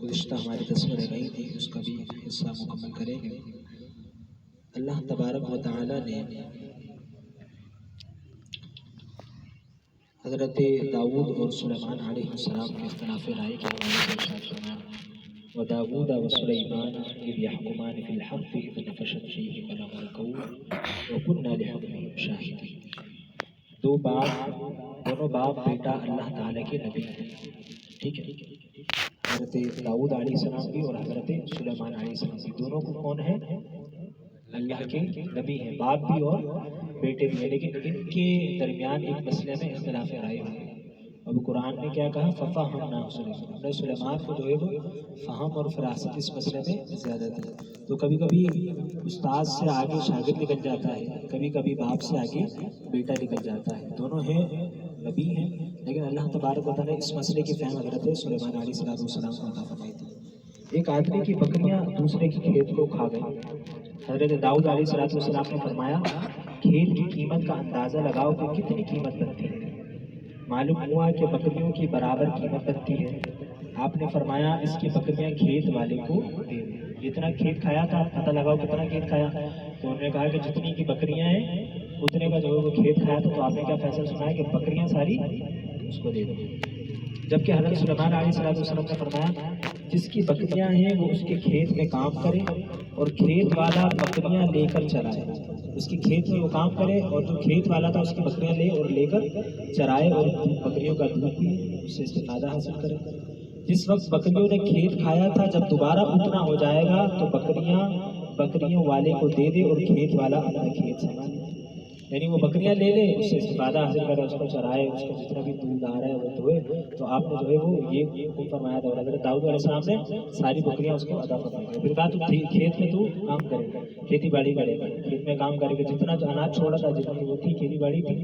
گزشتہ ہماری 10 رہ گئی تھی اس کا بھی حصہ مکمل کریں گے۔ اللہ تبارک و تعالیٰ نے حضرت داؤد اور سلیمان علیہ السلام کے اختلاف رائے کے حوالے سے ارشاد فرمایا وَدَاوُودَ وَسُلَيْمَانَ إِذْ يَحْكُمَانِ فِي الْحَرْثِ إِذْ نَفَشَتْ فِيهِ غَنَمُ الْقَوْمِ وَكُنَّا لِحُكْمِهِمْ شَاهِدِينَ۔ دونوں باپ بیٹا اللہ تعالیٰ کے نبی ہیں، ٹھیک ہے، حضرت داؤد علیہ السلام بھی اور حضرت سلیمان علیہ السلام بھی، دونوں کو کون ہے؟ اللہ کے نبی ہیں، باپ بھی اور بیٹے بھی ہیں، لیکن ان کے درمیان ایک مسئلے میں اختلاف رائے ہوئی۔ اب قرآن نے کیا کہا فَفَهَمْنَاهُ سُلَيْمَانَ، ہم نے سلیمان کو جو ہے وہ فہم اور فراست اس مسئلے میں زیادہ تھی۔ تو کبھی کبھی استاد سے آگے شاگرد نکل جاتا ہے، کبھی کبھی باپ سے آگے بیٹا نکل جاتا ہے، دونوں ہیں نبی ہیں، لیکن اللہ تبارک و تعالیٰ نے اس مسئلے کی فہم حضرت سلیمان علیہ السلام کو عطا فرمائی تھی۔ ایک آدمی کی بکریاں دوسرے کے کھیت کو کھا گئی۔ حضرت داؤد علیہ السلام نے فرمایا کھیت کی قیمت کا اندازہ لگاؤ کہ کتنی قیمت بنتی ہے۔ معلوم ہوا کہ بکریوں کی برابر قیمت بنتی ہے۔ آپ نے فرمایا اس کی بکریاں کھیت والے کو دے دیں، جتنا کھیت کھایا تھا پتہ لگاؤ کتنا کھیت کھایا۔ تو انہوں نے کہا کہ جتنی کی بکریاں ہیں اتنے کا جو ہے وہ کھیت کھایا تھا۔ تو آپ نے کیا فیصلہ سنایا کہ بکریاں ساری اس کو دے دو، جبکہ حضرت سلیمان علیہ السلام نے فرمایا جس کی بکریاں ہیں وہ اس کے کھیت میں کام کرے اور کھیت والا بکریاں لے کر چرائے۔ اس کی کھیت میں وہ کام کرے اور جو کھیت والا تھا اس کی بکریاں لے کر چرائے اور بکریوں کا دودھ پیے، اس سے استفادہ حاصل کرے۔ جس وقت بکریوں نے کھیت کھایا تھا جب دوبارہ اتنا ہو جائے گا تو بکریوں والے کو دے دے اور کھیت والا اپنا کھیت سنبھالے، یعنی وہ بکریاں لے لے، اس سے استفادہ حاصل کرے، اس کو چرائے، اس کا جتنا بھی دودھ آ رہا ہے وہ دھوئے۔ تو آپ نے جو ہے وہ یہ حکم فرمایا تھا اور حضرت داؤد علیہ السلام نے ساری بکریاں اس کو عطا فرمائی۔ پھر کہا تو کھیت میں تو کام کرے گا، کھیتی باڑی کرے گا، کھیت میں کام کرے گا، جتنا جو اناج چھوڑا تھا جتنی وہ تھی کھیتی باڑی تھی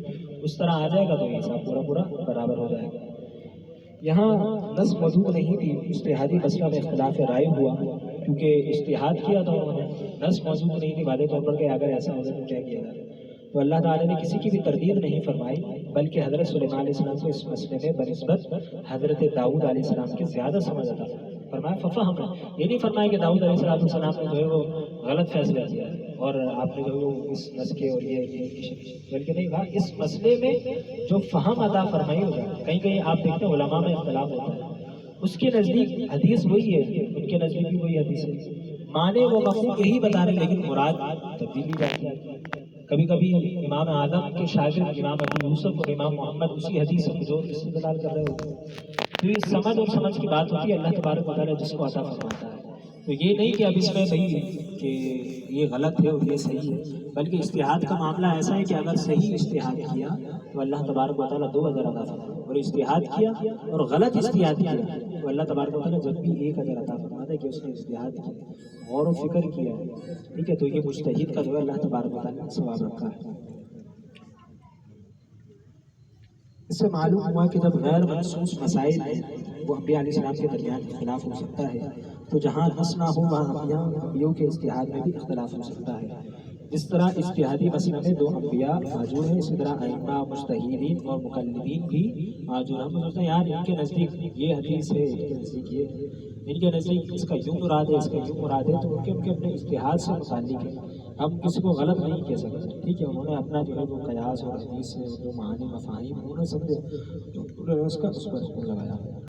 اس طرح آ جائے گا تو یہ حساب پورا برابر ہو جائے گا۔ یہاں نص موجود نہیں تھی، اجتہادی مسئلہ میں اختلاف رائے ہوا کیونکہ اجتہاد کیا تھا انہوں نے، نص موجود نہیں تھی، واضح طور پر کہ اگر ایسا ہوگا تو کیا کیا جائے۔ تو اللہ تعالیٰ نے کسی کی بھی تردید نہیں فرمائی، بلکہ حضرت سلیمان علیہ السلام کو اس مسئلے میں بنسبت حضرت داؤد علیہ السلام کی زیادہ سمجھ آتا فرمایا فَفَهَمْنَا، یہ نہیں فرمایا کہ داؤد علیہ السلام نے جو ہے وہ غلط فیصلہ کیا اور آپ نے جو ہے وہ اس نسخے اور یہ بلکہ نہیں کہا اس مسئلے میں جو فہم عطا فرمائی ہوگا۔ کہیں آپ دیکھتے ہیں علماء میں اختلاف ہوتا ہے، اس کے نزدیک حدیث وہی ہے، ان کے نزدیک بھی وہی حدیث ہے، معنی وہ مفہوم یہی بتا رہے لیکن مراد تبدیلی جاتی ہے۔ کبھی کبھی امام اعظم کے شاگرد امام ابو یوسف اور امام محمد اسی حدیث کو جو استدلال کر رہے ہوتے ہیں، تو یہ سمجھ کی بات ہوتی ہے، اللہ تبارک و تعالیٰ جس کو عطا فرماتا ہے۔ تو یہ نہیں کہ اب اس میں بھائی کہ یہ غلط ہے اور یہ صحیح ہے، بلکہ اجتہاد کا معاملہ ایسا ہے کہ اگر صحیح اجتہاد کیا تو اللہ تبارک و تعالیٰ 2000 عطا فرماتا ہے، اور اجتہاد کیا اور غلط اجتہاد کیا تو اللہ تبارک و تعالیٰ جب بھی 1000 عطا فرماتا ہے کہ اس نے اجتہاد کیا، غور و فکر کیا، ٹھیک ہے، تو یہ مجتہد کا جو ہے اللہ تبارک و تعالیٰ نے ثواب رکھا ہے۔ اس سے معلوم ہوا کہ جب غیر منصوص مسائل ہیں وہ انبیاء علیہ السلام کے درمیان اختلاف ہو سکتا ہے، تو جہاں نص نہ ہو وہاں انبیاء کے اجتہاد میں بھی اختلاف ہو سکتا ہے۔ جس طرح اجتہادی مسئلے میں 2 انبیاء معذور ہیں، اسی طرح ائمہ مجتہدین اور مقلدین بھی معذور ہیں۔ ہم سوچتے ہیں یار ان کے نزدیک یہ حدیث ہے، ان کے نزدیک یہ ہے، ان کے نزدیک اس کا یوں مراد ہے، اس کا یوں مراد ہے، تو ان کے اپنے اجتہاد سے متعلق ہے، ہم کسی کو غلط نہیں کہہ سکتے، ٹھیک ہے، انہوں نے اپنا جو ہے وہ قیاس اور حدیث سے جو معانی مفاہیم انہوں نے سمجھے تو انہوں نے اس پر لگایا۔